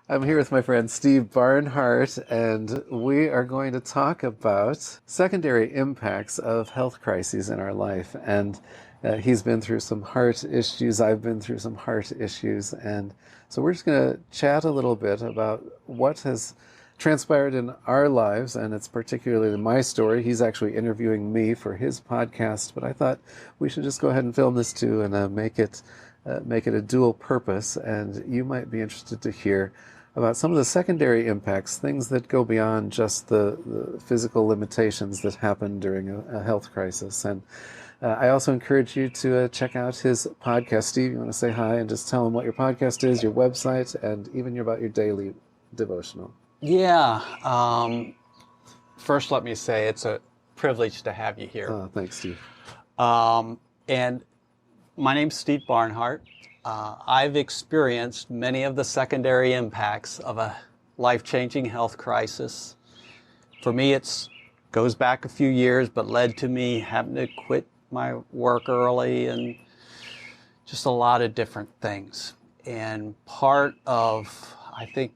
I'm here with my friend Steve Barnhart, and we are going to talk about secondary impacts of health crises in our life. And he's been through some heart issues, I've been through some heart issues, and so we're just going to chat a little bit about what has transpired in our lives, and it's particularly my story. He's actually interviewing me for his podcast, but I thought we should just go ahead and film this too and make it a dual purpose. And you might be interested to hear about some of the secondary impacts, things that go beyond just the physical limitations that happen during a health crisis. And I also encourage you to check out his podcast. Steve, you want to say hi and just tell him what your podcast is, your website, and even about your daily devotional? Yeah. First, let me say it's a privilege to have you here. Oh, thanks, Steve. And my name's Steve Barnhart. I've experienced many of the secondary impacts of a life-changing health crisis. For me, it goes back a few years, but led to me having to quit my work early and just a lot of different things. And part of, I think,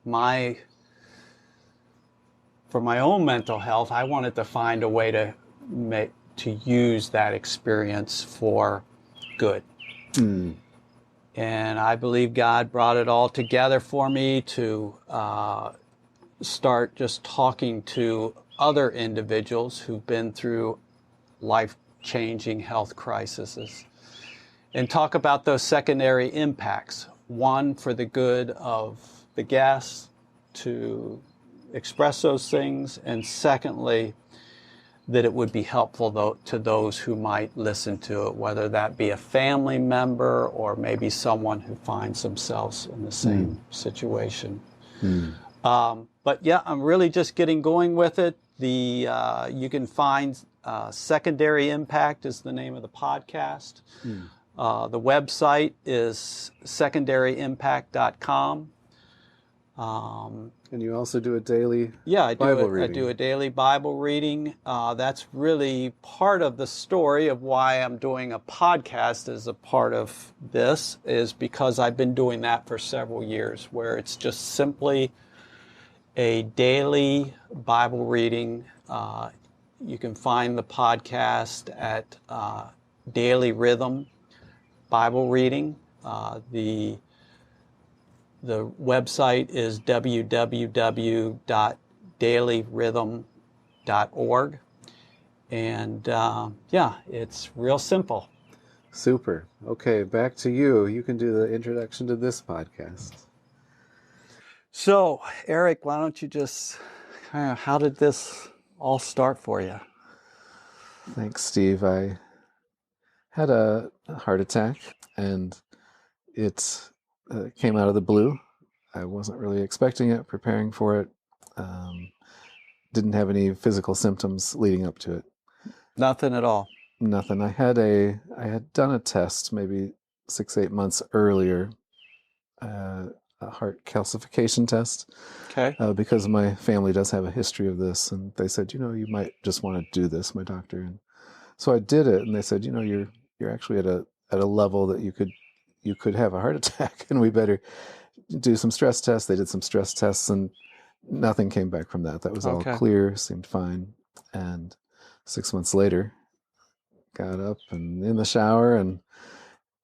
for my own mental health, I wanted to find a way to use that experience for good. And I believe God brought it all together for me to start just talking to other individuals who've been through life-changing health crises and talk about those secondary impacts. One, for the good of the guests to express those things, and secondly, that it would be helpful to those who might listen to it, whether that be a family member or maybe someone who finds themselves in the same situation. But yeah, I'm really just getting going with it. You can find Secondary Impact is the name of the podcast. The website is secondaryimpact.com. And you also do a daily Bible reading. I do a daily Bible reading. That's really part of the story of why I'm doing a podcast as a part of this, is because I've been doing that for several years, where it's just simply a daily Bible reading. You can find the podcast at Daily Rhythm Bible Reading. The website is www.dailyrhythm.org. And it's real simple. Super. Okay, back to you. You can do the introduction to this podcast. So, Eric, why don't you just how did this all start for you? Thanks, Steve. I had a heart attack, and it came out of the blue. I wasn't really expecting it, preparing for it. Didn't have any physical symptoms leading up to it. Nothing at all. Nothing. I had done a test maybe 6-8 months earlier, a heart calcification test. Okay. Because my family does have a history of this, and they said, you might just want to do this, my doctor. And so I did it, and they said, you're actually at a level that you could have a heart attack, and we better do some stress tests. They did some stress tests, and nothing came back from that. That was all clear, seemed fine. And 6 months later, got up and in the shower, and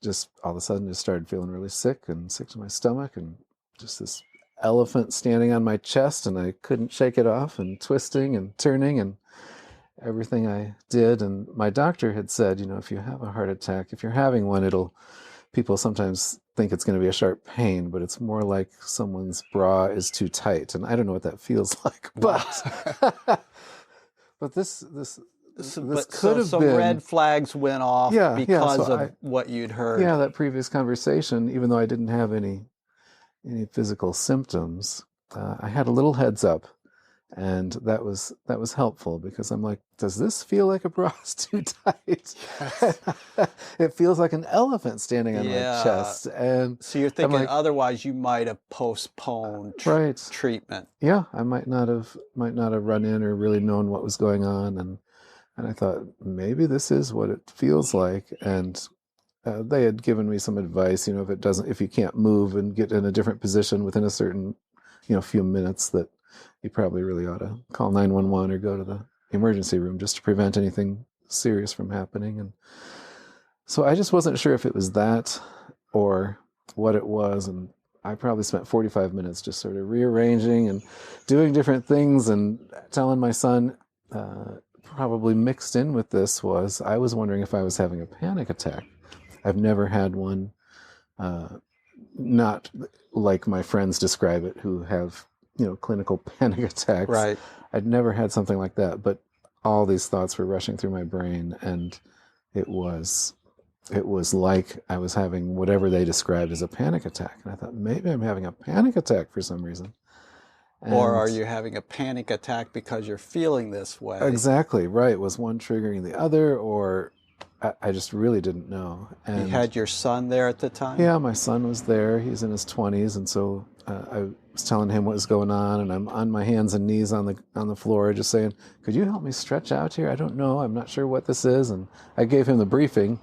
just all of a sudden just started feeling really sick to my stomach, and just this elephant standing on my chest, and I couldn't shake it off, and twisting and turning and everything I did. And my doctor had said, if you have a heart attack, if you're having one, people sometimes think it's going to be a sharp pain, but it's more like someone's bra is too tight. And I don't know what that feels like, but but this could have some been red flags went off because of what you'd heard. Yeah, that previous conversation, even though I didn't have any physical symptoms, I had a little heads up. And that was helpful, because I'm like, does this feel like a bra is too tight? Yes. It feels like an elephant standing on my chest. And so you're thinking otherwise you might have postponed treatment. Yeah, I might not have run in or really known what was going on, and I thought maybe this is what it feels like. And they had given me some advice, if you can't move and get in a different position within a certain few minutes that you probably really ought to call 911 or go to the emergency room just to prevent anything serious from happening. And so I just wasn't sure if it was that or what it was. And I probably spent 45 minutes just sort of rearranging and doing different things and telling my son, probably mixed in with this was I was wondering if I was having a panic attack. I've never had one, not like my friends describe it, who have, clinical panic attacks. Right. I'd never had something like that, but all these thoughts were rushing through my brain, and it was like I was having whatever they described as a panic attack. And I thought, maybe I'm having a panic attack for some reason. Or are you having a panic attack because you're feeling this way? Exactly, right. Was one triggering the other, or I just really didn't know. And you had your son there at the time? yeah, my son was there. He's in his 20s, and so I was telling him what was going on, and I'm on my hands and knees on the floor, just saying, "Could you help me stretch out here? I don't know. I'm not sure what this is." And I gave him the briefing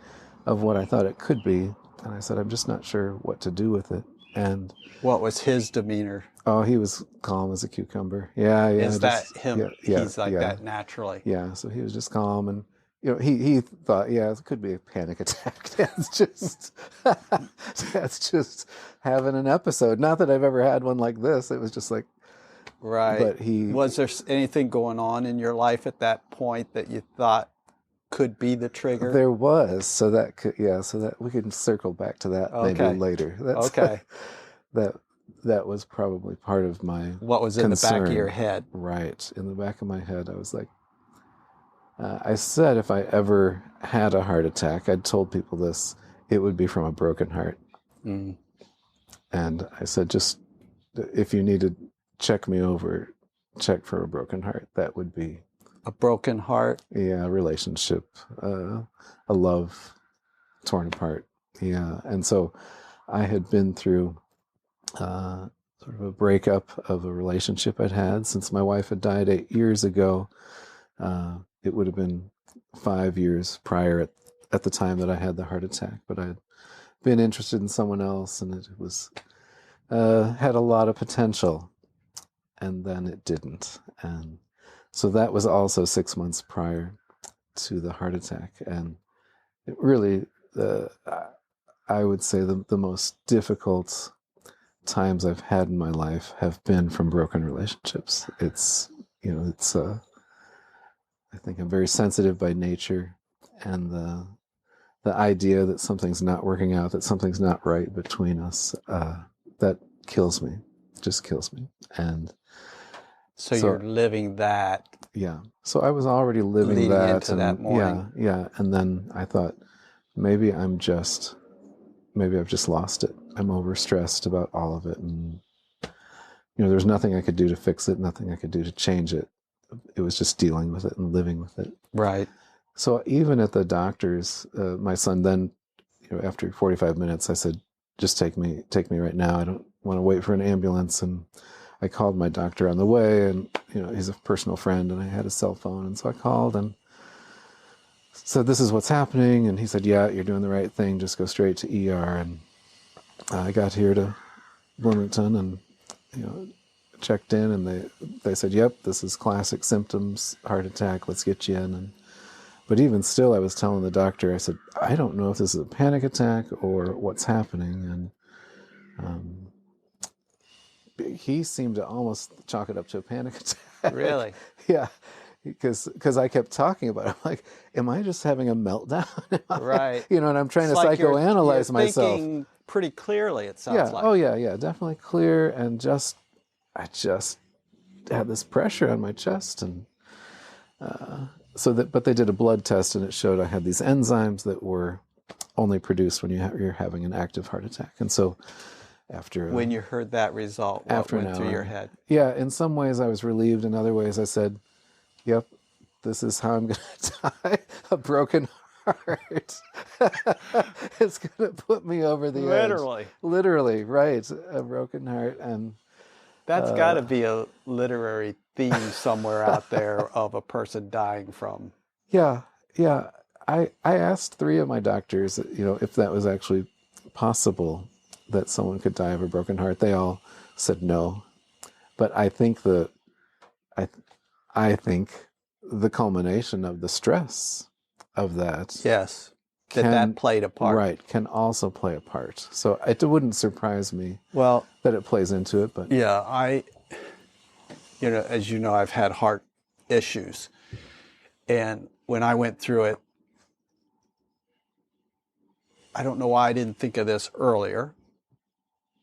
of what I thought it could be, and I said, "I'm just not sure what to do with it." And what was his demeanor? Oh, he was calm as a cucumber. Yeah. Is that him? Yeah, he's like that naturally. Yeah, so he was just calm, and he thought, yeah, it could be a panic attack. That's just having an episode. Not that I've ever had one like this. It was just like, right. But was there anything going on in your life at that point that you thought could be the trigger? There was, so that we can circle back to that maybe later. Okay. That was probably part of my what was in concern. The back of your head. Right. In the back of my head, I was like, I said if I ever had a heart attack, I'd told people this, it would be from a broken heart. Mm. And I said, just if you need to check me over, check for a broken heart. That would be a broken heart. Yeah, a relationship, a love torn apart. Yeah. And so I had been through sort of a breakup of a relationship I'd had since my wife had died 8 years ago. It would have been 5 years prior at the time that I had the heart attack, but I'd been interested in someone else, and it was had a lot of potential, and then it didn't. And so that was also 6 months prior to the heart attack. And it really, I would say the most difficult times I've had in my life have been from broken relationships. I think I'm very sensitive by nature, and the idea that something's not working out, that something's not right between us, that kills me, just kills me. And so you're living that. Yeah. So I was already living that. Into that morning. Yeah. And then I thought, maybe I've just lost it. I'm overstressed about all of it. And, there's nothing I could do to fix it, nothing I could do to change it. It was just dealing with it and living with it. Right. So even at the doctor's, my son then, after 45 minutes, I said, just take me right now. I don't want to wait for an ambulance. And I called my doctor on the way, and, he's a personal friend, and I had his cell phone. And so I called and said, this is what's happening. And he said, yeah, you're doing the right thing. Just go straight to ER. And I got here to Bloomington and, checked in, and they said, yep, this is classic symptoms, heart attack, let's get you in. But even still, I was telling the doctor, I said, I don't know if this is a panic attack or what's happening. And he seemed to almost chalk it up to a panic attack. Really? Yeah. Because I kept talking about it. I'm like, am I just having a meltdown? Right. And I'm trying to like psychoanalyze you're myself. Thinking pretty clearly, it sounds like. Oh, yeah, definitely clear. And I just had this pressure on my chest. And but they did a blood test, and it showed I had these enzymes that were only produced when you're having an active heart attack. And so when you heard that result, what went through your head? Yeah, in some ways I was relieved. In other ways I said, yep, this is how I'm going to die. A broken heart. It's going to put me over the edge. Literally, right. A broken heart. And that's got to be a literary theme somewhere out there of a person dying from. Yeah. I asked 3 of my doctors, if that was actually possible that someone could die of a broken heart. They all said no. But I I think the culmination of the stress of that Yes. That can played a part. right can also play a part. So it wouldn't surprise me Well, that it plays into it. But yeah, as you know, I've had heart issues. And when I went through it, I don't know why I didn't think of this earlier,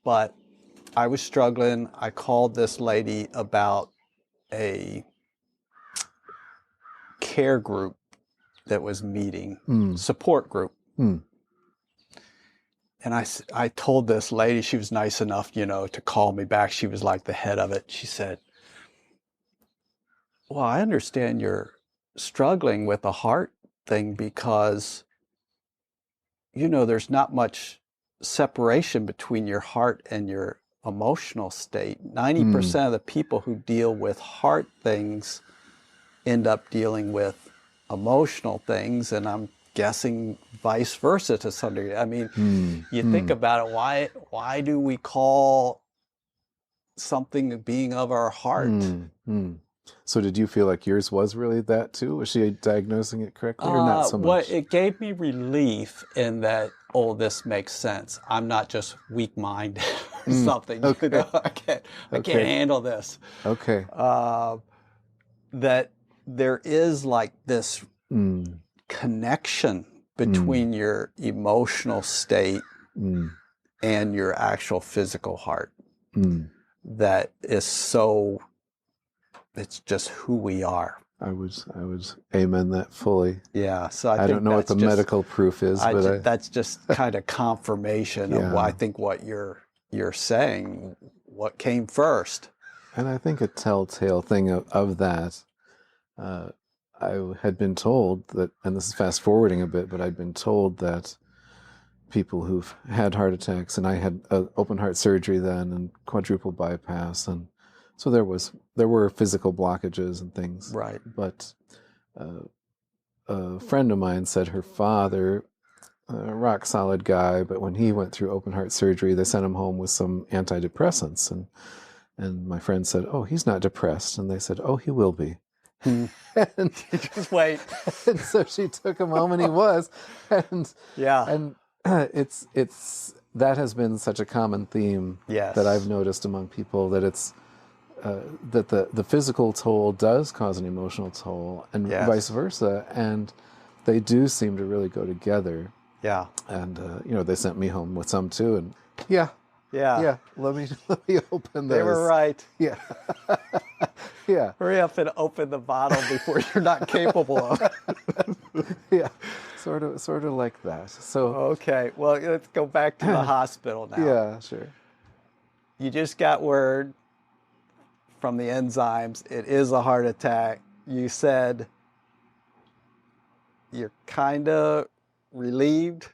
but I was struggling. I called this lady about a care group that was meeting, support group. And I told this lady, she was nice enough, to call me back. She was like the head of it. She said, well, I understand you're struggling with a heart thing because, there's not much separation between your heart and your emotional state. 90% of the people who deal with heart things end up dealing with emotional things, and I'm guessing vice versa to some degree. I mean, you think about it, why do we call something being of our heart? So did you feel like yours was really that too? Was she diagnosing it correctly or not so much? It gave me relief in that, oh, this makes sense. I'm not just weak-minded or something. Okay. I can't handle this. Okay. That there is like this connection between your emotional state and your actual physical heart that is so, it's just who we are. I would amen that fully. Yeah, so I don't know what the medical proof is, but that's just kind of confirmation of I think what you're saying. What came first? And I think a telltale thing of that, I had been told that, and this is fast forwarding a bit, but I'd been told that people who've had heart attacks, and I had open heart surgery then and quadruple bypass, and so there were physical blockages and things. Right. But a friend of mine said her father, a rock solid guy, but when he went through open heart surgery, they sent him home with some antidepressants, and my friend said, "Oh, he's not depressed," and they said, "Oh, he will be." And just wait. And so she took him home, and he was, and it's that has been such a common theme that I've noticed among people, that it's that the physical toll does cause an emotional toll, and vice versa, and they do seem to really go together. Yeah. And they sent me home with some too, and yeah. Let me open those. They were right. Yeah. Yeah. Hurry up and open the bottle before you're not capable of. Yeah. Sort of like that. So okay. Well, let's go back to the hospital now. Yeah, sure. You just got word from the enzymes. It is a heart attack. You said you're kind of relieved.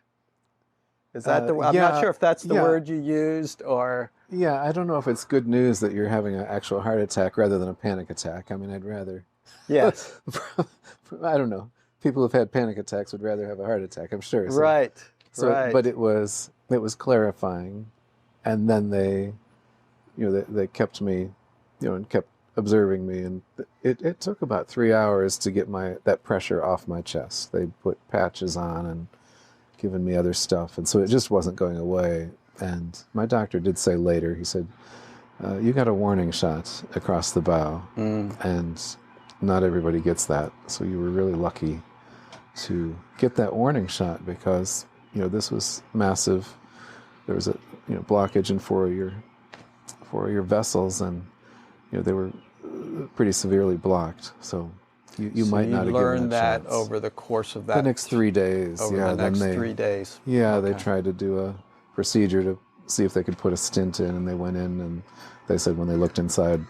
Is that I'm not sure if that's the word you used, or... Yeah, I don't know if it's good news that you're having an actual heart attack rather than a panic attack. I mean, I'd rather... Yes. I don't know. People who've had panic attacks would rather have a heart attack, I'm sure. So, right. But it was clarifying, and then they kept me, and kept observing me, and it took about 3 hours to get that pressure off my chest. They put patches on and given me other stuff, and so it just wasn't going away. And my doctor did say later, he said, you got a warning shot across the bow, and not everybody gets that, so you were really lucky to get that warning shot, because this was massive. There was a blockage in four of your vessels, and they were pretty severely blocked, so you might not have learned given that chance. Over the course of that, the next 3 days. Over the next 3 days. Yeah, okay. They tried to do a procedure to see if they could put a stent in, and they went in, and they said when they looked inside,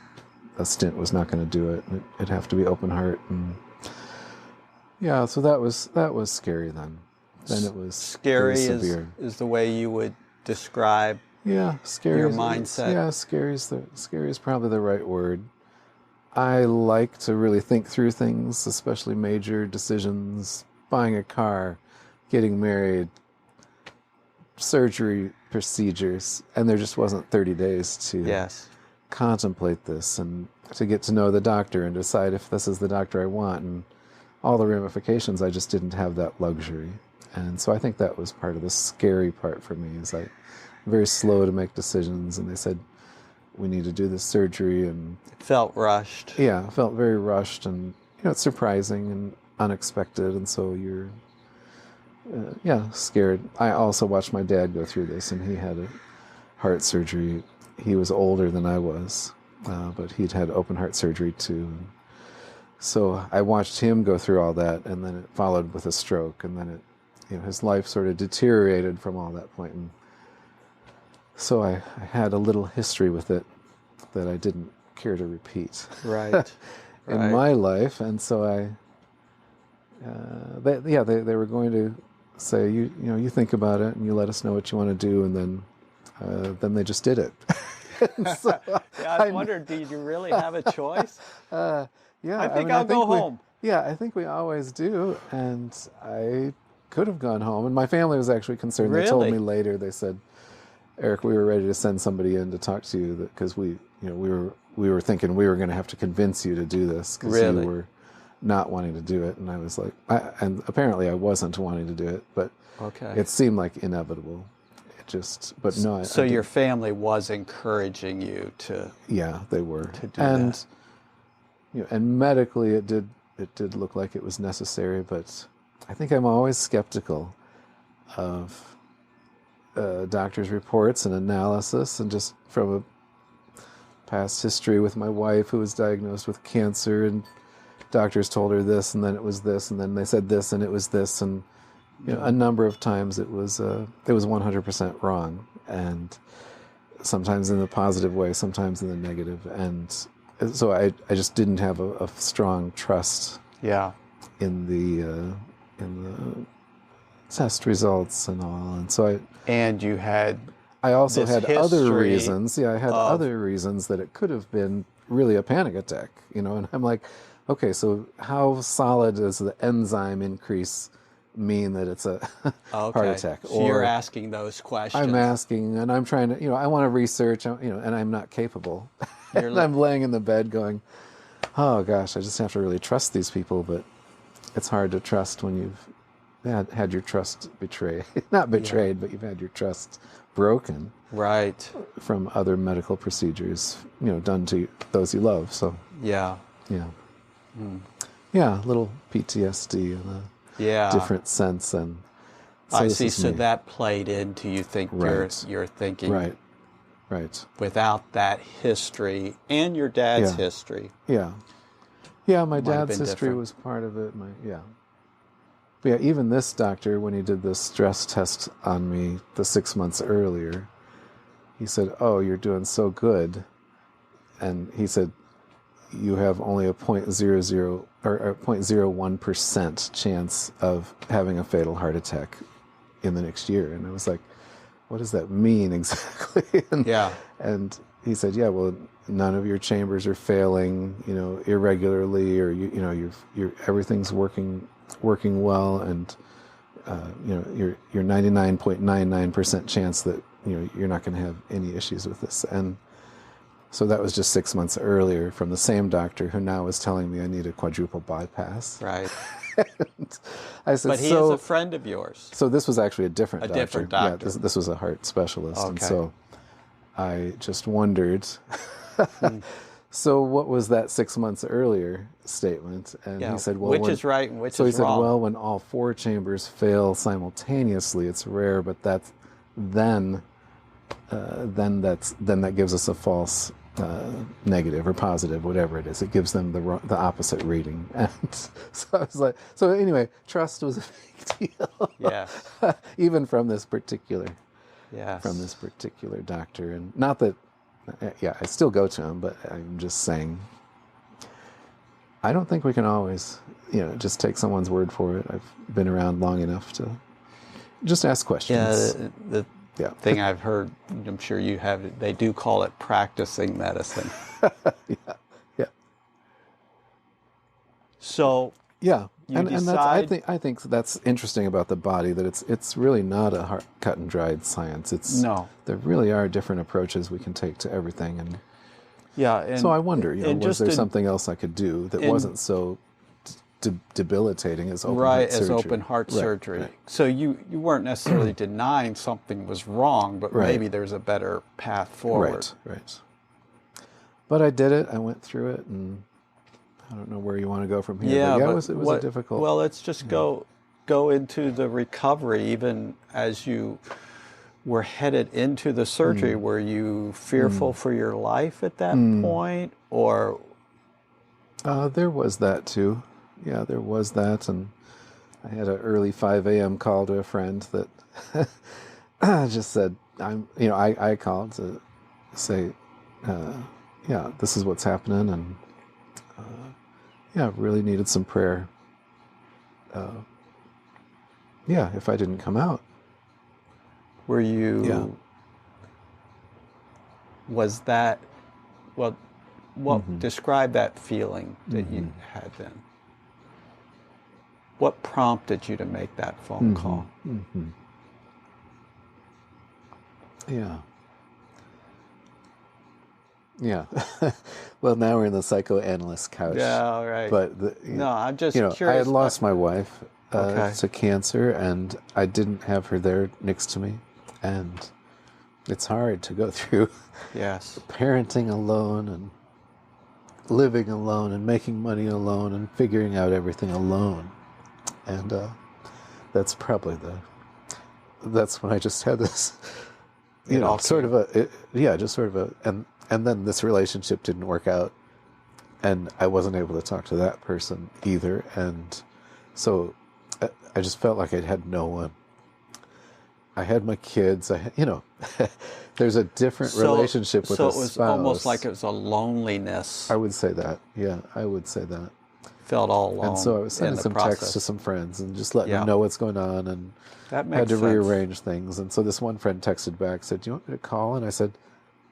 a stent was not going to do it. It'd have to be open heart, and yeah, so that was scary then. Then it was scary. Severe. Is the way you would describe. Yeah, scary. Your mindset. Yeah, scary is probably the right word. I like to really think through things, especially major decisions, buying a car, getting married, surgery procedures, and there just wasn't 30 days to contemplate this and to get to know the doctor and decide if this is the doctor I want and all the ramifications. I just didn't have that luxury. And so I think that was part of the scary part for me, is I'm very slow to make decisions, and they said, we need to do this surgery, and It felt rushed. yeah, I felt very rushed, and it's surprising and unexpected, and so you're scared. I also watched my dad go through this, and he had a heart surgery. He was older than I was, but he'd had open heart surgery too. So I watched him go through all that, and then it followed with a stroke, and then his life sort of deteriorated from all that point. And so I had a little history with it that I didn't care to repeat Right. in my life. And so they were going to say, you think about it and you let us know what you want to do, and then they just did it. So I wondered, did you really have a choice? Yeah, I think I'll go home. Yeah, I think we always do, and I could have gone home. And my family was actually concerned. Really? They told me later. They said, "Eric, we were ready to send somebody in to talk to you because we were thinking we were going to have to convince you to do this because Really? you were not wanting to do it." And I was like, and apparently I wasn't wanting to do it, but Okay. it seemed like inevitable. But no. So your family was encouraging you to. Yeah, they were. To do that. And medically it did look like it was necessary, but I think I'm always skeptical of doctors' reports and analysis, and just from a past history with my wife who was diagnosed with cancer, and doctors told her this, and then it was this, and then they said this, and it was this, and a number of times it was 100% wrong, and sometimes in the positive way, sometimes in the negative, and so I just didn't have a strong trust in the test results and all, and so I also had other reasons. Yeah, I had other reasons that it could have been really a panic attack, and I'm like, okay, so how solid does the enzyme increase mean that it's a heart attack? So you're asking those questions. I'm asking, and I'm trying to, I want to research, and I'm not capable. And I'm laying in the bed going, oh gosh, I just have to really trust these people, but it's hard to trust when you've had your trust betrayed. Not betrayed, but you've had your trust broken. Right. From other medical procedures, done to those you love. So yeah. Yeah, a little PTSD in a different sense. And so I see. So that played into you think you're thinking right. Without that history and your dad's history. Yeah, my dad's history was part of it. But yeah, even this doctor, when he did the stress test on me the 6 months earlier, he said, "Oh, you're doing so good," and he said, "You have only a 0.00 or a 0.01% chance of having a fatal heart attack in the next year." And I was like, what does that mean exactly? And he said, yeah, well, none of your chambers are failing, irregularly, or you're everything's working well, and you're 99.99% chance that you're not going to have any issues with this. And so that was just 6 months earlier from the same doctor who now was telling me I need a quadruple bypass. Right. I said, but he is a friend of yours. So this was actually a different doctor. Different doctor. Yeah, this was a heart specialist. Okay. And so I just wondered, so what was that 6 months earlier statement? And he said, well, which is right and which is wrong? So he said, wrong? Well, when all 4 chambers fail simultaneously, it's rare, but then that gives us a false negative or positive, whatever it is. It gives them the opposite reading. And so I was like, so anyway, trust was a big deal. Yes. Even from this particular Yes. from this particular doctor. And not that, I still go to him, but I'm just saying, I don't think we can always, just take someone's word for it. I've been around long enough to just ask questions. Yeah, the thing I've heard, I'm sure you have, they do call it practicing medicine. Yeah. So yeah, and decide... that's, I think that's interesting about the body, that it's really not a cut and dried science. There really are different approaches we can take to everything, and Yeah, and So I wonder, and was just there in, something else I could do that in wasn't so debilitating as open right heart as surgery? open heart Right, surgery. right, So you weren't necessarily denying something was wrong, but right, maybe there's a better path forward. right, right. But I did it. I went through it, and I don't know where you want to go from here. But Yeah, yeah, but it was a difficult. well, let's just go into the recovery even as you were headed into the surgery. Were you fearful for your life at that point, or There was that too. Yeah, there was that, and I had an early 5 a.m. call to a friend that just said, I called to say, yeah, this is what's happening, and yeah, really needed some prayer. Yeah, if I didn't come out. were Yeah. you, was that, well, what, describe that feeling that you had then? What prompted you to make that phone call? Yeah. Yeah. Well, now we're in the psychoanalyst couch. Yeah, all right. But, No, I'm just I curious. had lost my wife Okay. to cancer, and I didn't have her there next to me. And it's hard to go through Yes. parenting alone and living alone and making money alone and figuring out everything alone. And that's probably that's when I just had this, and then this relationship didn't work out, and I wasn't able to talk to that person either, and so I just felt like I had no one. I had my kids. There's a different relationship with a spouse. So it was almost like it was a loneliness. I would say that. Yeah, I would say that. Felt all alone. And so I was sending in the some process. texts to some friends and just letting them know what's going on, and That makes had to sense. rearrange things. And so this one friend texted back, said, "Do you want me to call?" And I said,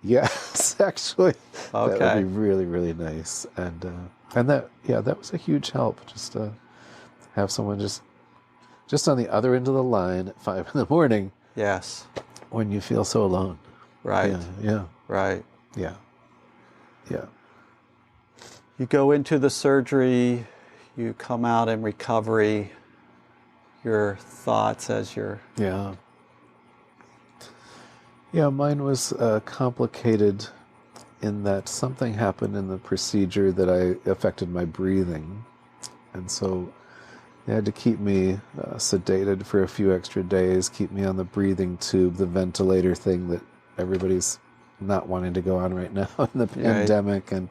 "Yes, actually, that would Okay. be really, really nice." And that was a huge help. Just to have someone just on the other end of the line at 5 a.m. Yes. when you feel so alone. Right. Yeah. Right. Yeah. Yeah. You go into the surgery, you come out in recovery, your thoughts as you're... Yeah. Yeah, mine was complicated in that something happened in the procedure that affected my breathing. And so they had to keep me sedated for a few extra days, keep me on the breathing tube, the ventilator thing that everybody's not wanting to go on right now in the pandemic. And,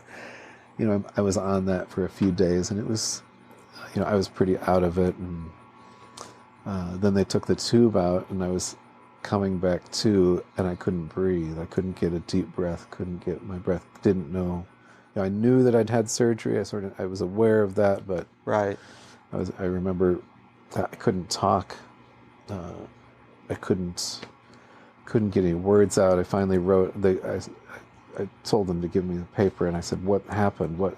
I was on that for a few days, and it was, I was pretty out of it. And then they took the tube out, and I was coming back to, and I couldn't breathe. I couldn't get a deep breath, couldn't get my breath, didn't know. I knew that I'd had surgery. I was aware of that, but Right. I remember I couldn't talk. I couldn't get any words out. I finally wrote. I told them to give me the paper, and I said, "What happened? Where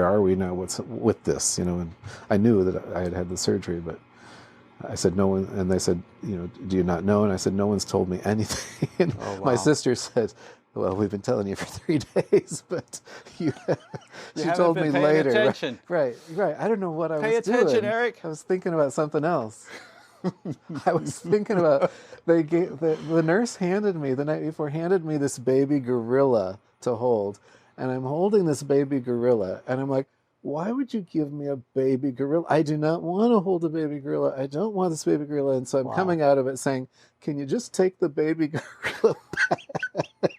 are we now? What's with this?" And I knew that I had the surgery, but I said no one, and they said, "Do you not know?" And I said, "No one's told me anything." And my sister said, "Well, we've been telling you for 3 days, but she told me later." Attention. Right. I don't know what I was doing. Pay attention, Eric. I was thinking about something else. I was thinking about the nurse handed me the night before this baby gorilla to hold, and I'm holding this baby gorilla, and I'm like, why would you give me a baby gorilla? I do not want to hold a baby gorilla. I don't want this baby gorilla. And so I'm coming out of it saying, can you just take the baby gorilla back?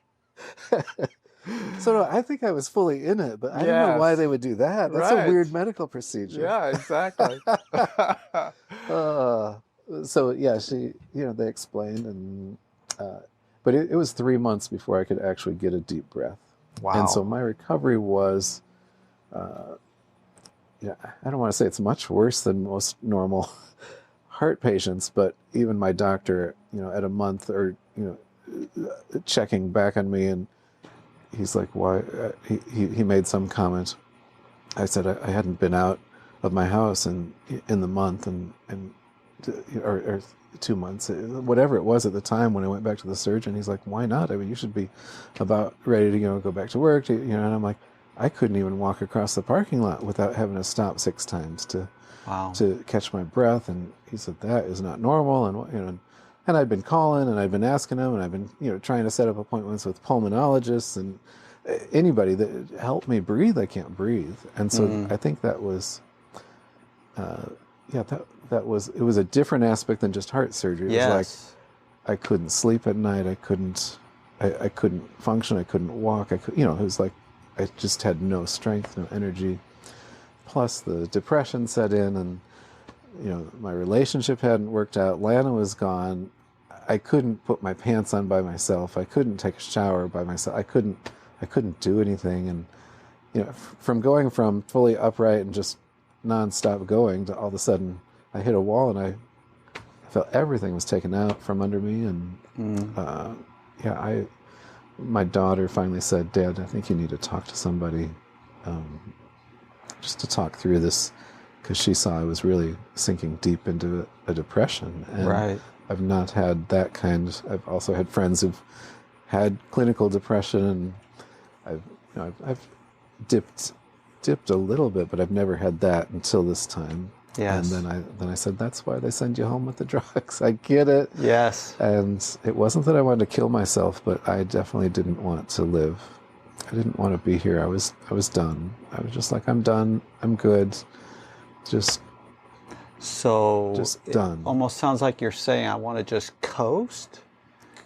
So no, I think I was fully in it, but I don't know why they would do that. That's a weird medical procedure. Yeah, exactly. So yeah, they explained, and but it was 3 months before I could actually get a deep breath. Wow. And so my recovery was, I don't want to say it's much worse than most normal heart patients, but even my doctor, at a month or checking back on me, and he's like, "Why?" He made some comment. I said I hadn't been out of my house in the month, and or 2 months, whatever it was at the time when I went back to the surgeon. He's like, why not? I mean, you should be about ready to go back to work. And I'm like, I couldn't even walk across the parking lot without having to stop 6 times Wow. to catch my breath. And he said, that is not normal. And I'd been calling and I'd been asking him, and I've been, trying to set up appointments with pulmonologists and anybody that helped me breathe. I can't breathe. And so I think that was, that was, it was a different aspect than just heart surgery. It was like, I couldn't sleep at night. I couldn't function. I couldn't walk. It was like, I just had no strength, no energy. Plus the depression set in, and my relationship hadn't worked out. Lana was gone. I couldn't put my pants on by myself. I couldn't take a shower by myself. I couldn't do anything. And from going from fully upright and just nonstop going to all of a sudden I hit a wall, and I felt everything was taken out from under me. And my daughter finally said, Dad, I think you need to talk to somebody, just to talk through this, because she saw I was really sinking deep into a depression. And Right. I've not had that kind. I've also had friends who've had clinical depression, and I've dipped a little bit, but I've never had that until this time. Yes. And then I said, that's why they send you home with the drugs. I get it. Yes. And it wasn't that I wanted to kill myself, but I definitely didn't want to live. I didn't want to be here. I was done. I was just like, I'm done. I'm good. Just done. Almost sounds like you're saying, I want to just coast.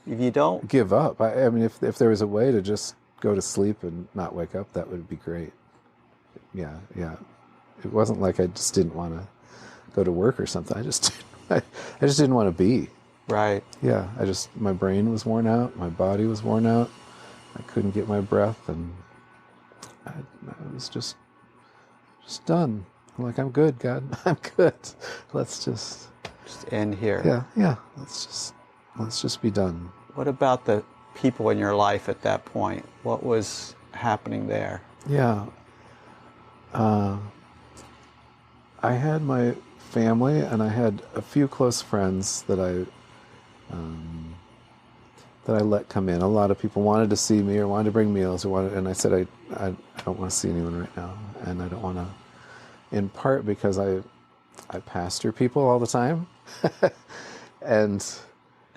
If you don't give up. I mean, if there was a way to just go to sleep and not wake up, that would be great. Yeah. It wasn't like I just didn't want to go to work or something. I just didn't want to be. Right. Yeah. My brain was worn out. My body was worn out. I couldn't get my breath, and I was just done. I'm like, I'm good, God. I'm good. Let's just end here. Yeah. Let's just be done. What about the people in your life at that point? What was happening there? Yeah. I had my family, and I had a few close friends that I let come in. A lot of people wanted to see me or wanted to bring meals, and I said, I don't want to see anyone right now, and I don't want to. In part because I pastor people all the time, and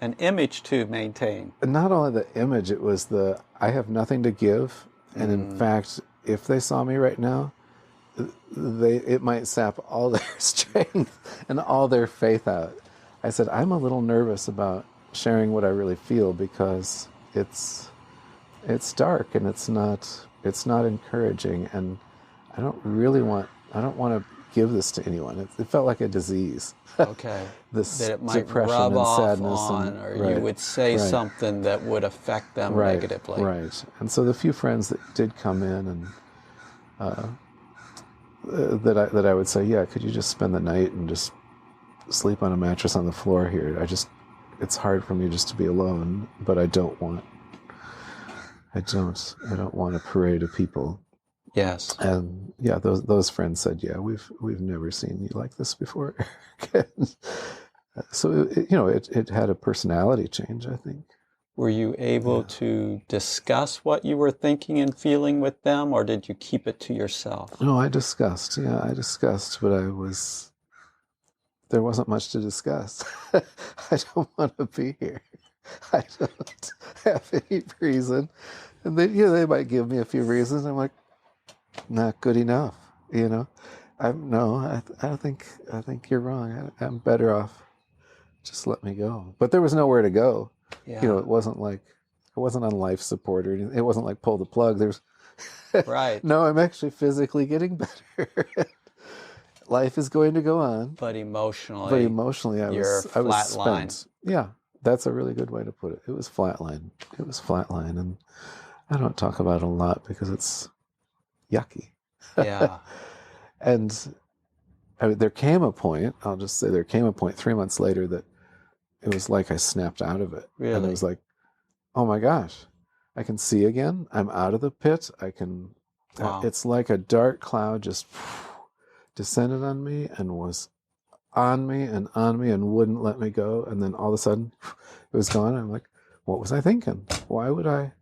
an image to maintain. Not only the image, it was I have nothing to give, and in fact, if they saw me right now, it might sap all their strength and all their faith out. I said, I'm a little nervous about sharing what I really feel, because it's dark and it's not encouraging, and I don't want to give this to anyone. It felt like a disease. Okay. This that it might depression rub and off sadness, on, and, or you would say something that would affect them negatively. Right. And so the few friends that did come in, and that I would say, yeah, could you just spend the night and just sleep on a mattress on the floor here? It's hard for me just to be alone, but I don't want a parade of people. Yes. And yeah, those friends said, yeah, we've never seen you like this before. So it had a personality change, I think. Were you able to discuss what you were thinking and feeling with them, or did you keep it to yourself? No, I discussed. Yeah, I discussed, but there wasn't much to discuss. I don't want to be here. I don't have any reason. And they might give me a few reasons. I'm like, not good enough. I think you're wrong. I'm better off. Just let me go. But there was nowhere to go. Yeah. It wasn't on life support or anything. It wasn't like pull the plug. There's right. No, I'm actually physically getting better. Life is going to go on. But emotionally, I was spent. Yeah, that's a really good way to put it. It was flatline. And I don't talk about it a lot because it's yucky. Yeah. And there came a point, I'll just say 3 months later, that it was like I snapped out of it. Really? And it was like, oh my gosh, I can see again. I'm out of the pit. I can, wow. It's like a dark cloud just descended on me and was on me and wouldn't let me go. And then all of a sudden it was gone. I'm like, what was I thinking? Why would I,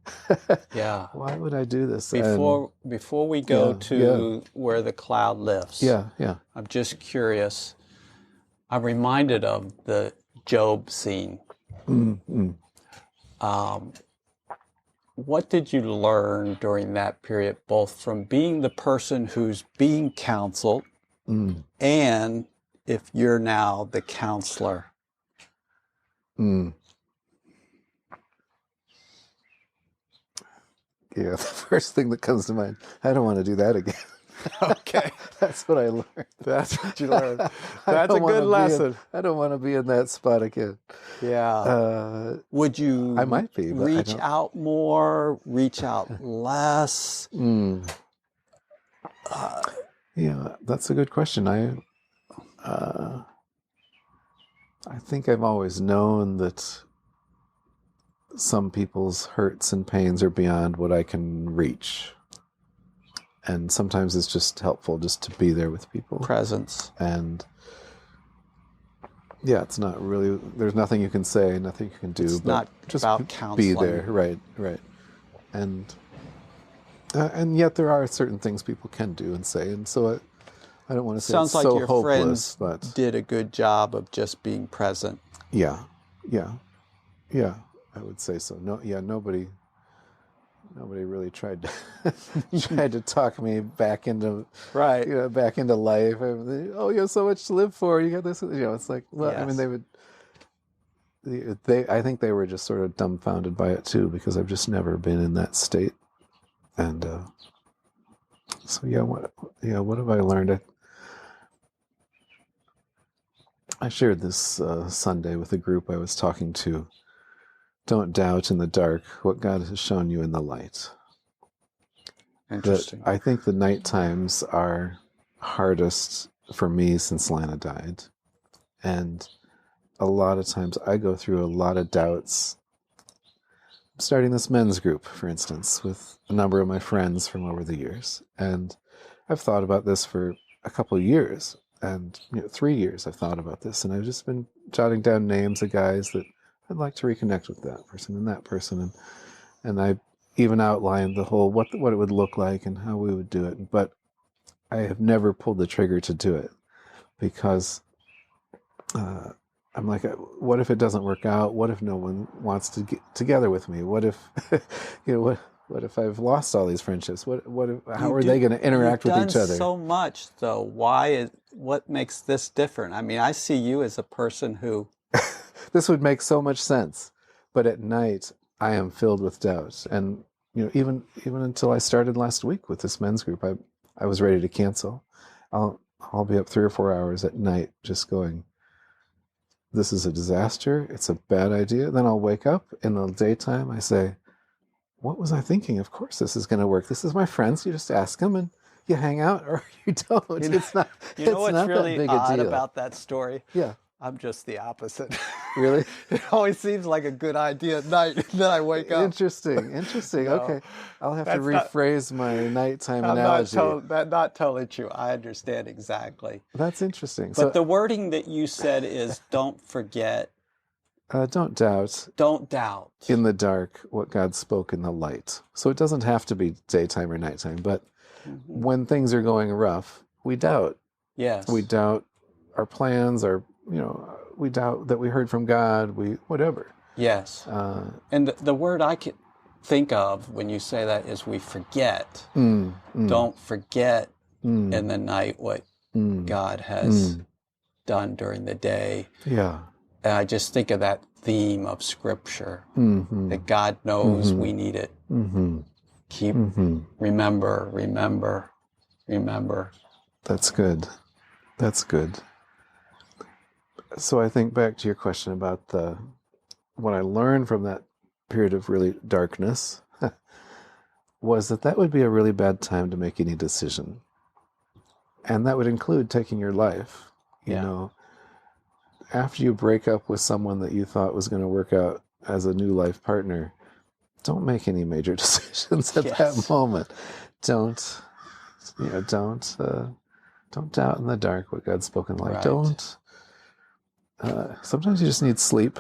Yeah. why would I do this? Before we go to where the cloud lifts, yeah, yeah. I'm just curious. I'm reminded of the Job scene. Mm-hmm. What did you learn during that period, both from being the person who's being counseled and if you're now the counselor? Mm. Yeah, the first thing that comes to mind, I don't want to do that again. Okay. That's what I learned. That's what you learned. That's a good lesson. I don't want to be in that spot again. Yeah. Would you I might be, but reach out more, reach out less? Yeah, that's a good question. I think I've always known that some people's hurts and pains are beyond what I can reach. And sometimes it's just helpful just to be there with people. Presence. And yeah, it's not really, there's nothing you can say, nothing you can do. It's but not just about counseling. Be there, right. And yet there are certain things people can do and say. And so I don't want to say Sounds it's like so your hopeless, friends but did a good job of just being present. Yeah, I would say so. Nobody really tried to talk me back into back into life. Oh, you have so much to live for. You got this. It's like, well, yes. I mean, I think they were just sort of dumbfounded by it too, because I've just never been in that state. And what have I learned? I shared this Sunday with a group I was talking to. Don't doubt in the dark what God has shown you in the light. Interesting. I think the night times are hardest for me since Lana died. And a lot of times I go through a lot of doubts. I'm starting this men's group, for instance, with a number of my friends from over the years. And I've thought about this for a couple of years. And 3 years I've thought about this. And I've just been jotting down names of guys that I'd like to reconnect with that person and that person. And I even outlined the whole, what it would look like and how we would do it. But I have never pulled the trigger to do it because I'm like, what if it doesn't work out? What if no one wants to get together with me? What if, what if I've lost all these friendships? How are they going to interact with each other? You've done so much, though. What makes this different? I mean, I see you as a person who... This would make so much sense. But at night, I am filled with doubt. And, even until I started last week with this men's group, I was ready to cancel. I'll be up 3 or 4 hours at night just going, this is a disaster. It's a bad idea. Then I'll wake up in the daytime. I say, what was I thinking? Of course this is going to work. This is my friends. You just ask them and you hang out or you don't. It's not what's really that big odd a deal about that story? Yeah. I'm just the opposite. Really? It always seems like a good idea at night, and then I wake up. Interesting. No, okay. I'll have to rephrase my nighttime analogy. Not totally true. I understand exactly. That's interesting. But the wording that you said is, don't forget. Don't doubt. Don't doubt. In the dark what God spoke in the light. So it doesn't have to be daytime or nighttime, but when things are going rough, we doubt. Yes. We doubt our plans, we doubt that we heard from God, whatever. Yes. And the word I can think of when you say that is we forget. Don't forget in the night what God has done during the day. Yeah. And I just think of that theme of Scripture, that God knows we need it. Keep, remember. That's good. So I think back to your question about what I learned from that period of really darkness was that would be a really bad time to make any decision. And that would include taking your life. After you break up with someone that you thought was going to work out as a new life partner, don't make any major decisions at that moment. Don't doubt in the dark what God's spoken like. Right. Sometimes you just need sleep.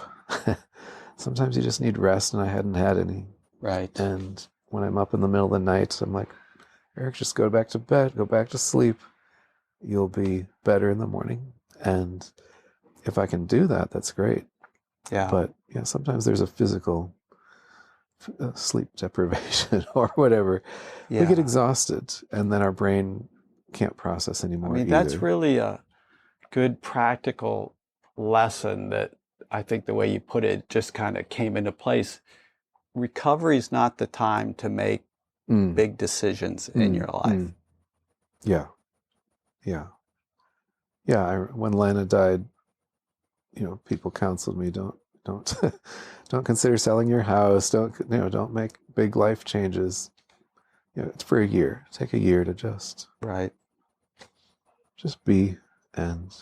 Sometimes you just need rest, and I hadn't had any. Right. And when I'm up in the middle of the night, I'm like, Eric, just go back to bed, go back to sleep. You'll be better in the morning. And if I can do that, that's great. Yeah. But yeah, sometimes there's a physical sleep deprivation or whatever. Yeah. We get exhausted, and then our brain can't process anymore either. That's really a good practical lesson that I think the way you put it just kind of came into place. Recovery is not the time to make big decisions in your life. Yeah. When Lana died, people counseled me, don't don't consider selling your house. Don't make big life changes. It's for a year. Take a year to just be and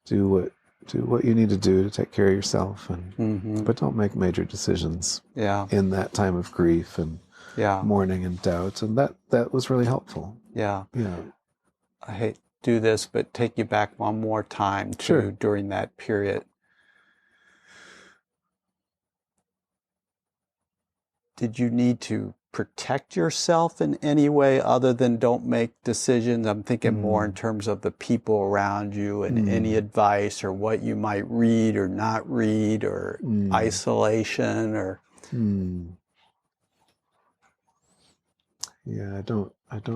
do what you need to do to take care of yourself, and but don't make major decisions. In that time of grief and mourning and doubt, and that was really helpful. I hate to do this, but take you back one more time to during that period. Did you need to protect yourself in any way other than don't make decisions? I'm thinking more in terms of the people around you and any advice or what you might read or not read or isolation or. Yeah, I don't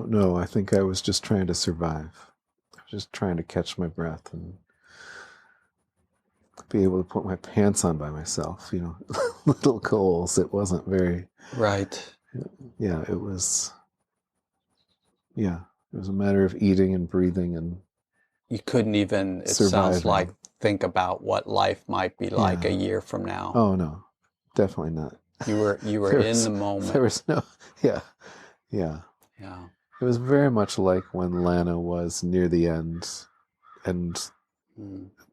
know. I think I was just trying to survive. I was just trying to catch my breath and be able to put my pants on by myself, little goals. It wasn't very... Yeah, it was a matter of eating and breathing, and you couldn't even, it surviving. Sounds like, think about what life might be like a year from now. Oh no, definitely not. You were in the moment. There was no, yeah. It was very much like when Lana was near the end, and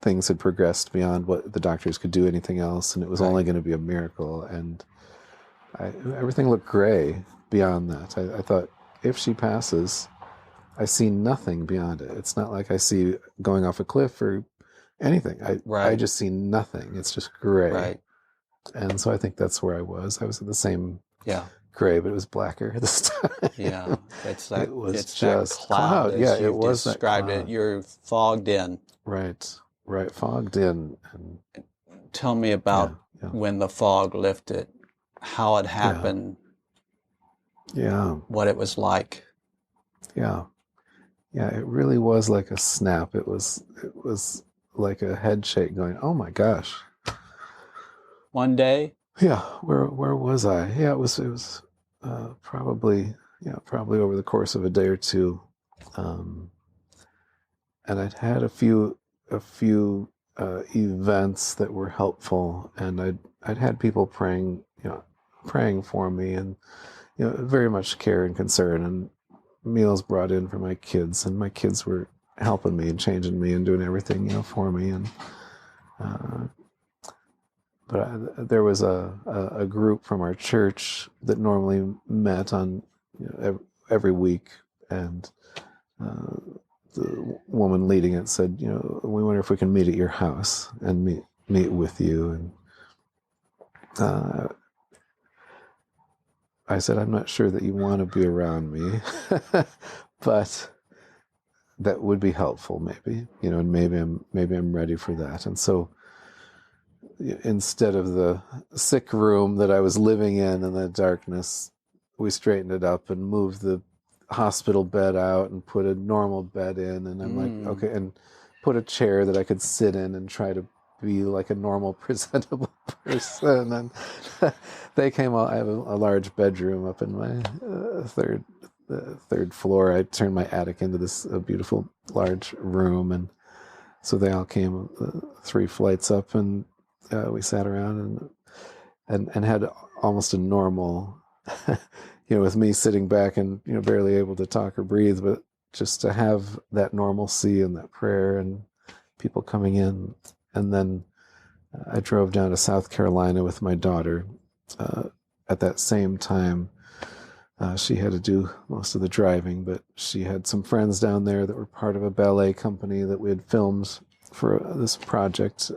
things had progressed beyond what the doctors could do anything else, and it was only going to be a miracle, and everything looked gray beyond that. I thought, if she passes, I see nothing beyond it. It's not like I see going off a cliff or anything. I just see nothing. It's just gray. And so I think that's where I was. I was at the same gray, but it was blacker this time. It's that, it was it's just that cloud. Yeah, it was described that cloud. It. You're fogged in. Right, fogged in. And tell me about when the fog lifted, how it happened. What it was like. It really was like a snap. It was like a head shake going, oh my gosh. One day? Where was I? It was probably over the course of a day or two. And I'd had a few events that were helpful, and I'd had people praying for me, and very much care and concern, and meals brought in for my kids, and my kids were helping me and changing me and doing everything for me, and but there was a group from our church that normally met on every week, and the woman leading it said, we wonder if we can meet at your house and meet with you, and I said, I'm not sure that you want to be around me, but that would be helpful, maybe, and maybe I'm ready for that. And so, instead of the sick room that I was living in the darkness, we straightened it up and moved the hospital bed out and put a normal bed in. And I'm like, okay, and put a chair that I could sit in and try to be like a normal, presentable person. And they came out. I have a large bedroom up in my third floor. I turned my attic into this beautiful large room, and so they all came 3 flights up, and we sat around and had almost a normal, with me sitting back and barely able to talk or breathe, but just to have that normalcy and that prayer and people coming in. And then I drove down to South Carolina with my daughter. At that same time, she had to do most of the driving, but she had some friends down there that were part of a ballet company that we had filmed for this project,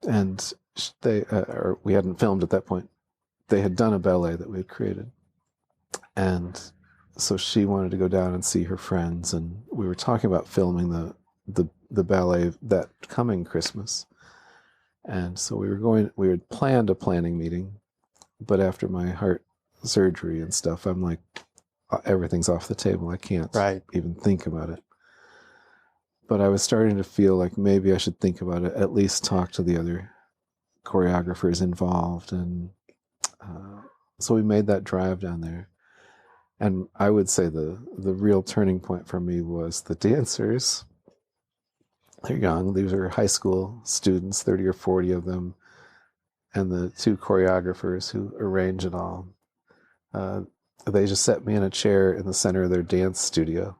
and they or we hadn't filmed at that point. They had done a ballet that we had created, and so she wanted to go down and see her friends, and we were talking about filming the ballet that coming Christmas. And so we had planned a planning meeting, but after my heart surgery and stuff, I'm like, everything's off the table. I can't even think about it. But I was starting to feel like maybe I should think about it, at least talk to the other choreographers involved. And so we made that drive down there. And I would say the real turning point for me was the dancers. They're young. These are high school students, 30 or 40 of them. And the two choreographers who arrange it all. They just set me in a chair in the center of their dance studio.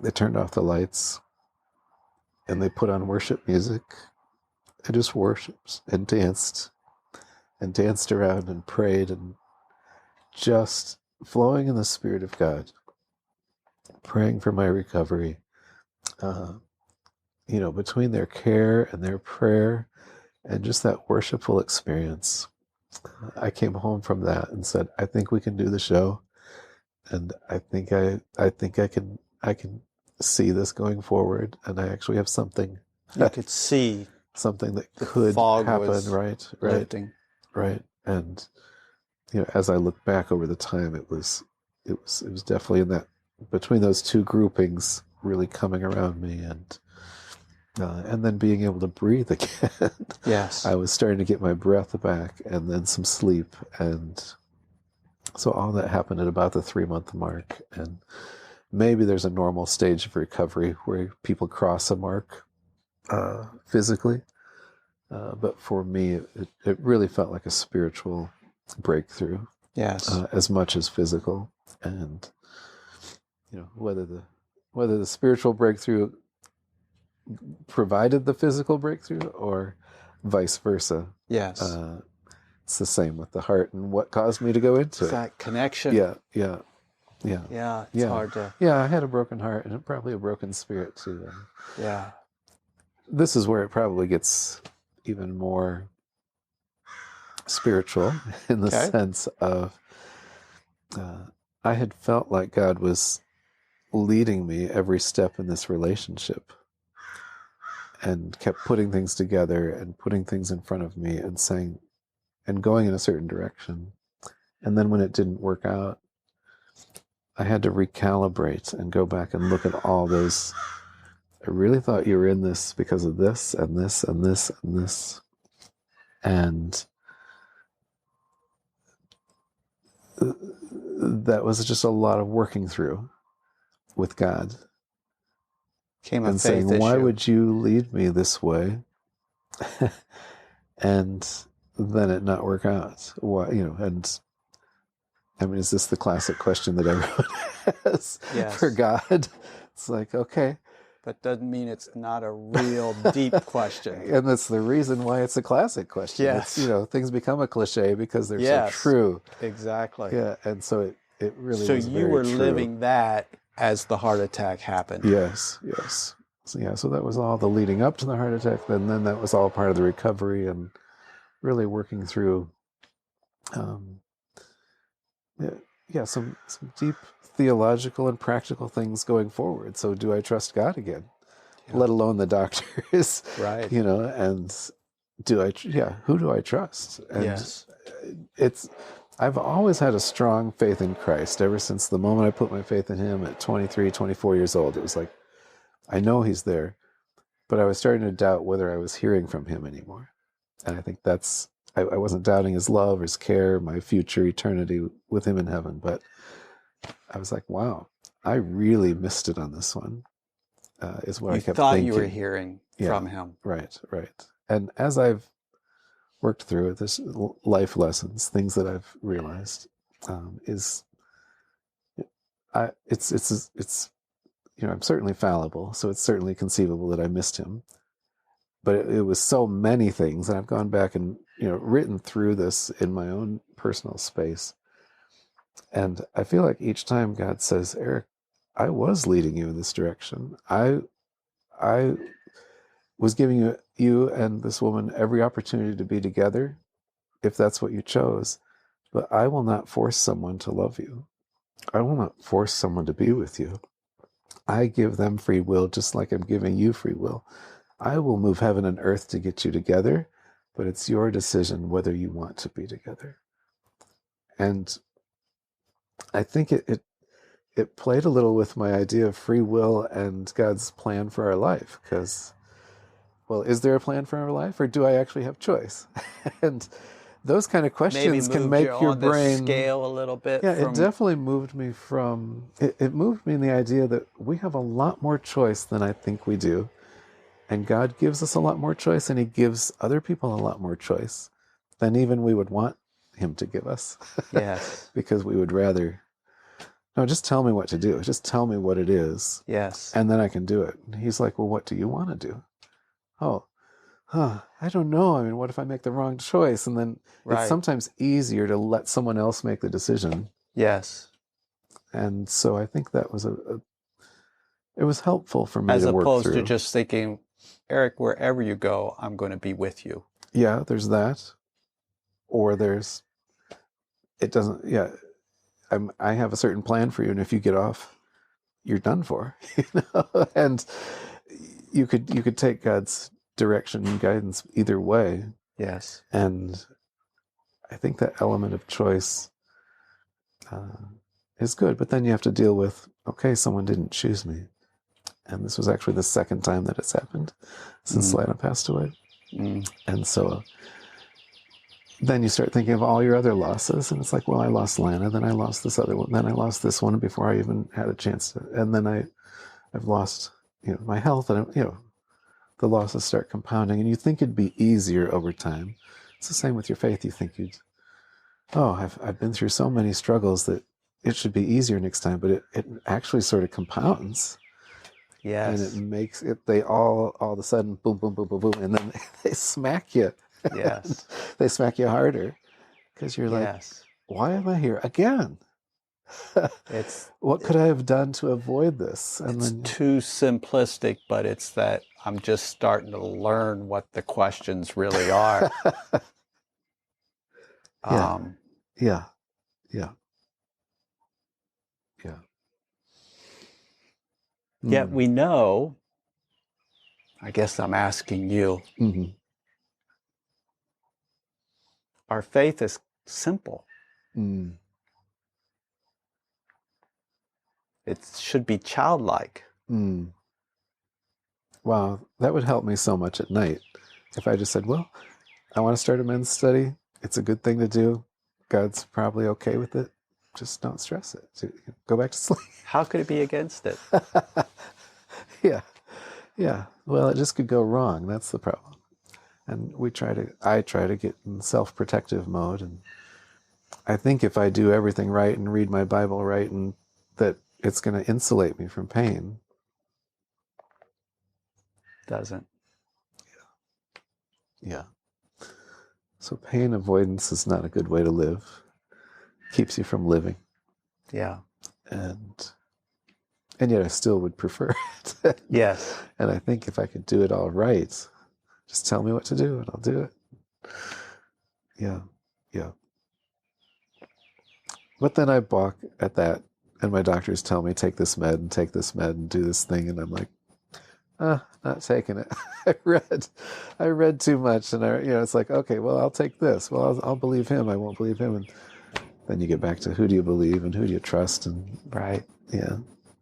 They turned off the lights and they put on worship music and just worshipped and danced around and prayed and just flowing in the Spirit of God, praying for my recovery. Between their care and their prayer and just that worshipful experience, I came home from that and said, I think we can do the show. And I think I can see this going forward. And I actually have something. You could see something that could happen, right? Lifting. Right. And, as I look back over the time, it was definitely in that, between those two groupings really coming around me and then being able to breathe again. Yes. I was starting to get my breath back and then some sleep. And so all that happened at about the 3-month mark. And maybe there's a normal stage of recovery where people cross a mark physically. But for me, it really felt like a spiritual breakthrough. Yes. As much as physical. And, whether the spiritual breakthrough provided the physical breakthrough or vice versa. Yes. It's the same with the heart and what caused me to go into it. That connection. Yeah. Yeah, it's hard to... Yeah, I had a broken heart and probably a broken spirit too. Yeah. This is where it probably gets even more spiritual in the sense of I had felt like God was leading me every step in this relationship and kept putting things together and putting things in front of me and saying and going in a certain direction. And then when it didn't work out, I had to recalibrate and go back and look at all those. I really thought you were in this because of this and this and this and this. And that was just a lot of working through with God. Came a and faith saying, why issue. would you lead me this way? And then it not work out. Why, and I mean, is this the classic question that everyone has for God? It's like, okay. But doesn't mean it's not a real deep question. And that's the reason why it's a classic question. Yes. It's, things become a cliche because they're so true. Exactly. Yeah. And so it really so was you very were true. Living that as the heart attack happened. Yes. So that was all the leading up to the heart attack. And then that was all part of the recovery and really working through some deep theological and practical things going forward. So do I trust God again? Let alone the doctors. Right. And who do I trust? And I've always had a strong faith in Christ ever since the moment I put my faith in him at 23, 24 years old. It was like, I know he's there, but I was starting to doubt whether I was hearing from him anymore. And I think I wasn't doubting his love or his care, my future eternity with him in heaven, but I was like, wow, I really missed it on this one, is what I kept thinking. You thought you were hearing from him. Right. And as I've worked through it, this life lessons, things that I've realized, it's I'm certainly fallible, so it's certainly conceivable that I missed him. But it was so many things, and I've gone back and written through this in my own personal space. And I feel like each time God says, Eric, I was leading you in this direction. I I was giving you and this woman every opportunity to be together, if that's what you chose. But I will not force someone to love you. I will not force someone to be with you. I give them free will just like I'm giving you free will. I will move heaven and earth to get you together, but it's your decision whether you want to be together. And I think it played a little with my idea of free will and God's plan for our life, because, well, is there a plan for our life, or do I actually have choice? And those kind of Maybe questions can moved you make your on the brain... scale a little bit Yeah, it from... definitely moved me from... It moved me in the idea that we have a lot more choice than I think we do. And God gives us a lot more choice, and he gives other people a lot more choice than even we would want him to give us. Yes. Because we would rather... No, just tell me what to do. Just tell me what it is. Yes. And then I can do it. And he's like, well, what do you want to do? Oh, I don't know. I mean, what if I make the wrong choice? And then it's sometimes easier to let someone else make the decision. Yes. And so I think that was it was helpful for me as to work through. As opposed to just thinking, Eric, wherever you go, I'm going to be with you. Yeah, there's that. Or there's, it doesn't, yeah, I have a certain plan for you, and if you get off, you're done for. And you could take God's direction and guidance either way. Yes. And I think that element of choice is good, but then you have to deal with, okay, someone didn't choose me. And this was actually the second time that it's happened since Lana passed away. And so then you start thinking of all your other losses, and it's like, well, I lost Lana, then I lost this other one, then I lost this one before I even had a chance to, and then I've lost, my health, and the losses start compounding, and you think it'd be easier over time. It's the same with your faith. You think I've been through so many struggles that it should be easier next time, but it actually sort of compounds. Yes. And it makes it, they all of a sudden, boom, boom, boom, boom, boom, and then they smack you. Yes. They smack you harder, because you're like, why am I here again? What could I have done to avoid this? And it's then, too simplistic, but it's that I'm just starting to learn what the questions really are. Yeah. Yet we know, I guess I'm asking you, our faith is simple. It should be childlike. Wow, that would help me so much at night. If I just said, well, I want to start a men's study. It's a good thing to do. God's probably okay with it. Just don't stress it. Go back to sleep. How could it be against it? Yeah. Well, it just could go wrong. That's the problem. And I try to get in self-protective mode. And I think if I do everything right and read my Bible right, and that it's going to insulate me from pain. Doesn't. Yeah. So pain avoidance is not a good way to live. Keeps you from living. Yeah. And yet I still would prefer it. Yes. And I think if I could do it all right, just tell me what to do and I'll do it. Yeah. But then I balk at that, and my doctors tell me, take this med and do this thing, and I'm like, not taking it. I read too much, and it's like, okay, well, I'll take this. Well, I'll believe him. I won't believe him. And then you get back to, who do you believe and who do you trust? And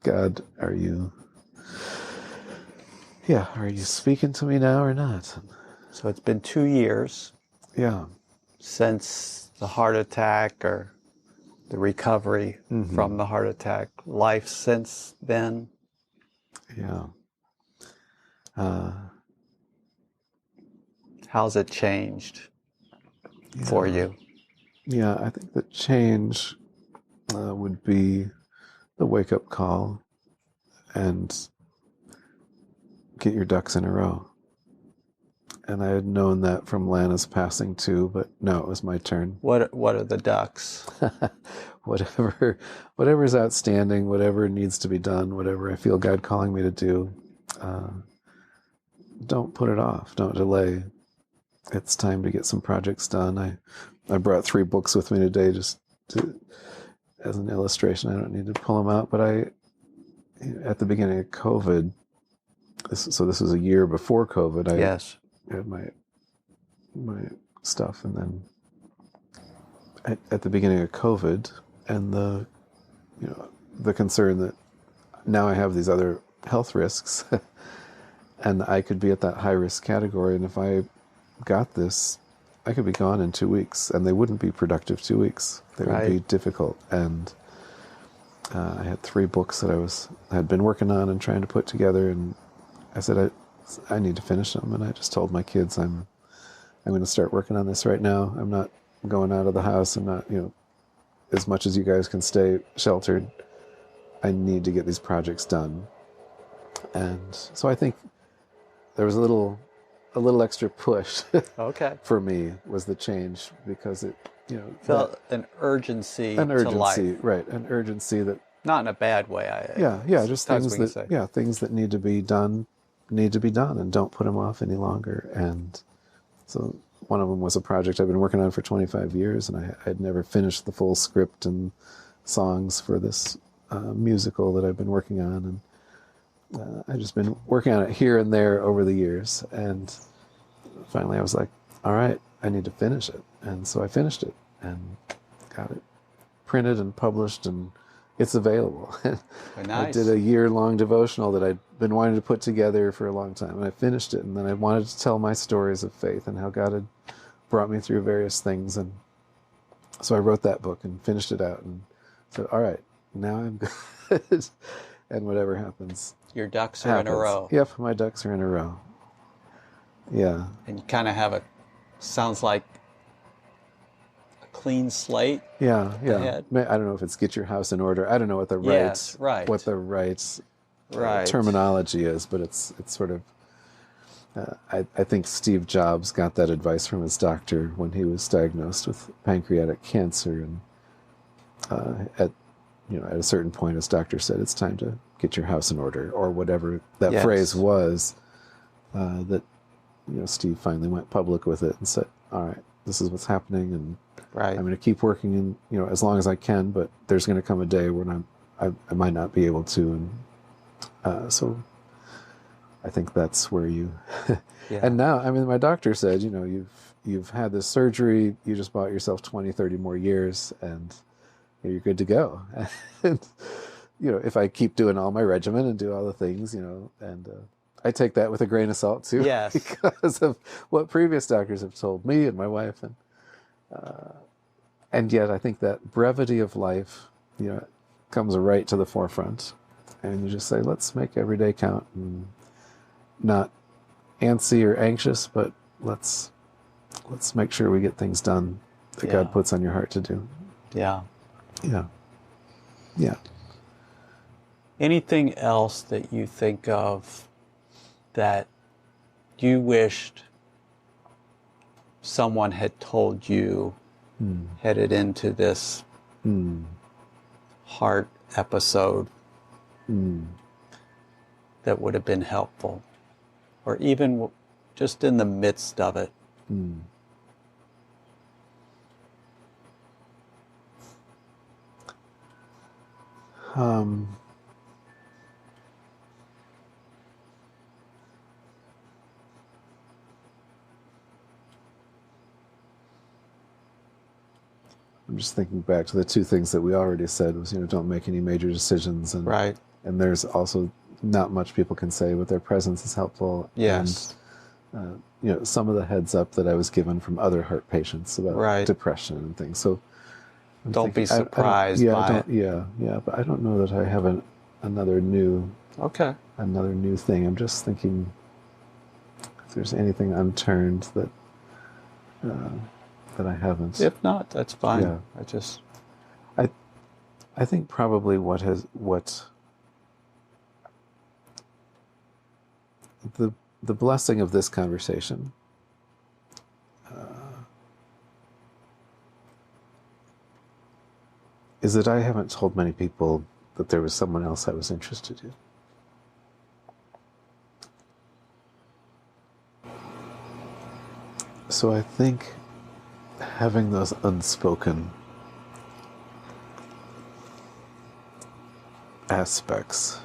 God, are you speaking to me now or not? So it's been 2 years. Yeah. Since the heart attack, or the recovery from the heart attack. Life since then. Yeah. How's it changed for you? Yeah, I think the change would be the wake-up call and get your ducks in a row. And I had known that from Lana's passing too, but no, it was my turn. What are the ducks? Whatever's outstanding, whatever needs to be done, whatever I feel God calling me to do. don't put it off. Don't delay. It's time to get some projects done. I brought 3 books with me today just as an illustration. I don't need to pull them out, but at the beginning of COVID, so this was a year before COVID, I had my stuff, and then at the beginning of COVID, and the concern that now I have these other health risks, and I could be at that high risk category, and if I got this, I could be gone in 2 weeks, and they wouldn't be productive 2 weeks. They would be difficult, and I had 3 books that I had been working on and trying to put together, and I said I need to finish them, and I just told my kids I'm going to start working on this right now. I'm not going out of the house. I'm not, as much as you guys can stay sheltered, I need to get these projects done. And so I think there was a little extra push for me was the change, because it, felt an urgency to life. Right, an urgency that, not in a bad way. Just things that need to be done, and don't put them off any longer. And so one of them was a project I've been working on for 25 years, and I'd never finished the full script and songs for this musical that I've been working on, and I've just been working on it here and there over the years, and finally I was like, all right, I need to finish it. And so I finished it and got it printed and published, and it's available. Nice. I did a year-long devotional that I'd been wanting to put together for a long time, and I finished it, and then I wanted to tell my stories of faith and how God had brought me through various things, and so I wrote that book and finished it out and said, all right, now I'm good. And whatever happens, your ducks are in a row. Yep, my ducks are in a row. Yeah. And you kind of sounds like a clean slate. Yeah. Ahead. I don't know if it's get your house in order. I don't know what the right terminology is, but it's sort of, I think Steve Jobs got that advice from his doctor when he was diagnosed with pancreatic cancer, and at a certain point, his doctor said, it's time to get your house in order, or whatever that phrase was, that, Steve finally went public with it and said, all right, this is what's happening, and I'm going to keep working, as long as I can, but there's going to come a day when I might not be able to. And so I think that's where you, and now, my doctor said, you've had this surgery, you just bought yourself 20, 30 more years, and you're good to go. And, if I keep doing all my regimen and do all the things, and I take that with a grain of salt too, because of what previous doctors have told me and my wife. And yet I think that brevity of life, comes right to the forefront, and you just say, let's make every day count, and not antsy or anxious, but let's make sure we get things done that God puts on your heart to do. Yeah. Yeah. Anything else that you think of that you wished someone had told you headed into this heart episode that would have been helpful, or even just in the midst of it? I'm just thinking back to the 2 things that we already said was, don't make any major decisions. And, and there's also not much people can say, but their presence is helpful. Yes. And, some of the heads up that I was given from other heart patients about depression and things. So don't be surprised by it. Yeah. But I don't know that I have another new thing. I'm just thinking if there's anything unturned that I haven't. If not, that's fine. Yeah. I think probably the blessing of this conversation is that I haven't told many people that there was someone else I was interested in. So I think having those unspoken aspects,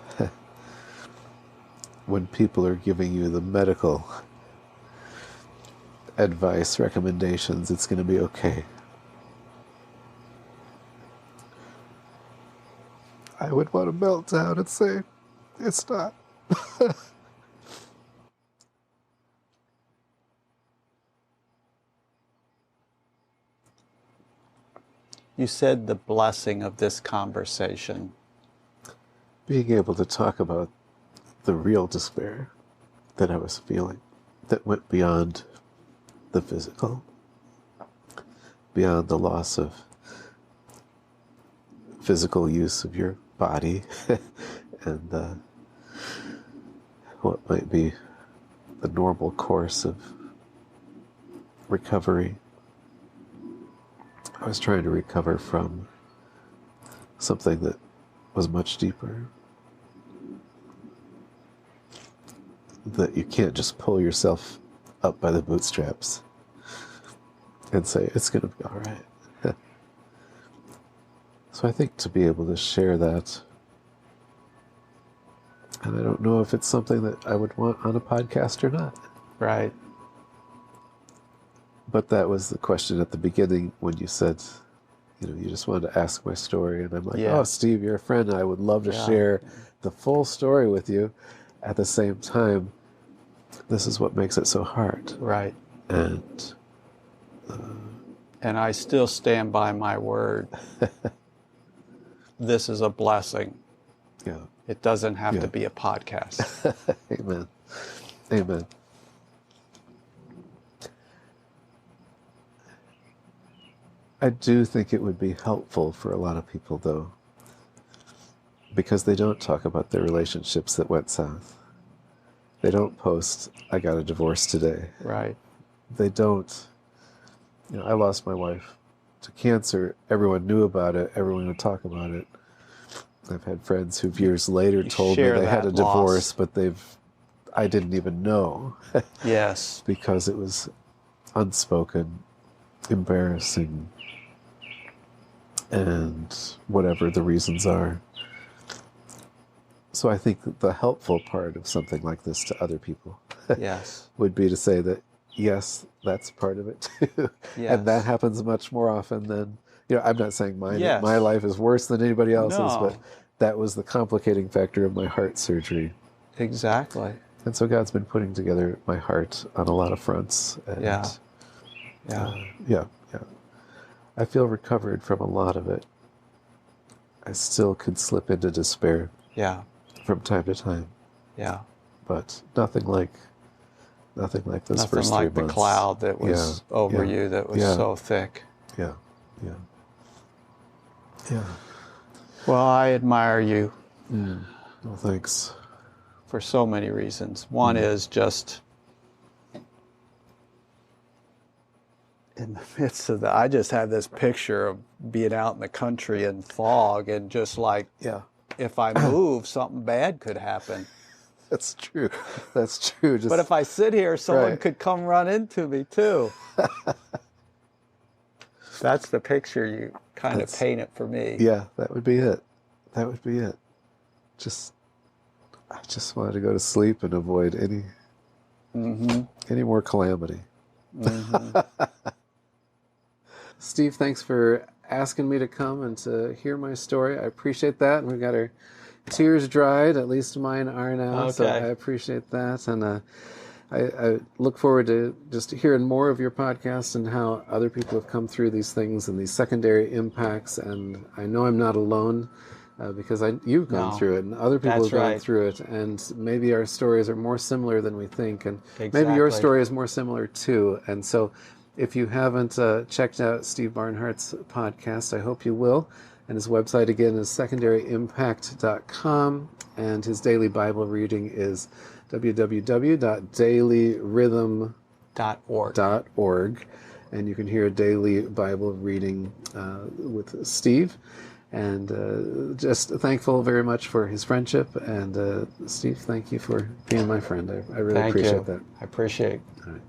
when people are giving you the medical advice, recommendations, it's going to be okay. I would want to melt down and say, it's not. You said the blessing of this conversation. Being able to talk about the real despair that I was feeling, that went beyond the physical, beyond the loss of physical use of your body and what might be the normal course of recovery. I was trying to recover from something that was much deeper, that you can't just pull yourself up by the bootstraps and say, it's going to be all right. So I think to be able to share that, and I don't know if it's something that I would want on a podcast or not. Right. But that was the question at the beginning when you said, you just wanted to ask my story. And I'm like, oh, Steve, you're a friend, and I would love to share the full story with you. At the same time, this is what makes it so hard. Right. And I still stand by my word. This is a blessing. Yeah. It doesn't have to be a podcast. Amen. Amen. I do think it would be helpful for a lot of people, though, because they don't talk about their relationships that went south. They don't post, I got a divorce today. Right. They don't, I lost my wife to cancer. Everyone knew about it. Everyone would talk about it. I've had friends who've years later told me they had a divorce, but I didn't even know. Yes. Because it was unspoken, embarrassing, and whatever the reasons are. So I think that the helpful part of something like this to other people would be to say that, yes, that's part of it too. Yes. And that happens much more often than, I'm not saying my life is worse than anybody else's, but that was the complicating factor of my heart surgery. Exactly. And so God's been putting together my heart on a lot of fronts. And, I feel recovered from a lot of it. I still could slip into despair. From time to time. But nothing like those first 3 months. Nothing like the cloud that was over you that was so thick. Yeah. Well, I admire you. Well, thanks. For so many reasons. One is just in the midst of I just have this picture of being out in the country in fog and just like, if I move, something bad could happen. That's true. That's true. But if I sit here, someone could come run into me too. That's the picture you kind of painted for me. Yeah, that would be it. That would be it. I just wanted to go to sleep and avoid any more calamity. Steve, thanks for asking me to come and to hear my story. I appreciate that. And we've got our tears dried, at least mine are now. So I appreciate that. And I look forward to just hearing more of your podcast and how other people have come through these things and these secondary impacts. And I know I'm not alone because you've gone through it and other people have gone through it. And maybe our stories are more similar than we think. And maybe your story is more similar too. And so if you haven't checked out Steve Barnhart's podcast, I hope you will. And his website, again, is secondaryimpact.com. And his daily Bible reading is www.dailyrhythm.org. And you can hear a daily Bible reading with Steve. And just thankful very much for his friendship. And Steve, thank you for being my friend. I really appreciate that. I appreciate it. All right.